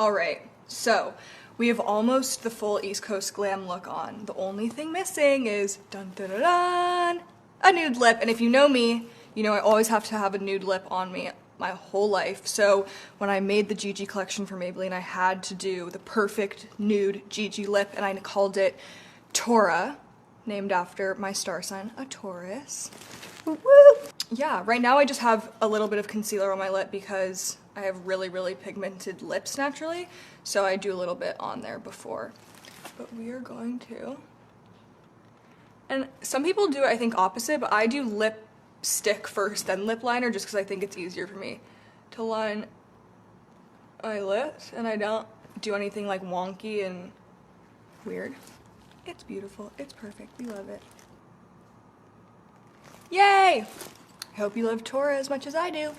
All right, so we have almost the full East Coast glam look on. The only thing missing is dun dun dun dun, a nude lip. And if you know me, you know I always have to have a nude lip on me my whole life. So when I made the Gigi collection for Maybelline, I had to do the perfect nude Gigi lip, and I called it Tora, named after my star sign, a Taurus. Woo woo! Yeah, right now I just have a little bit of concealer on my lip because I have really pigmented lips naturally, so I do a little bit on there before. But we are going to, and some people do it, I think, opposite, but I do lipstick first, then lip liner, just because I think it's easier for me to line my lips, and I don't do anything like wonky and weird. It's beautiful, it's perfect, we love it. Yay! I hope you love Tora as much as I do.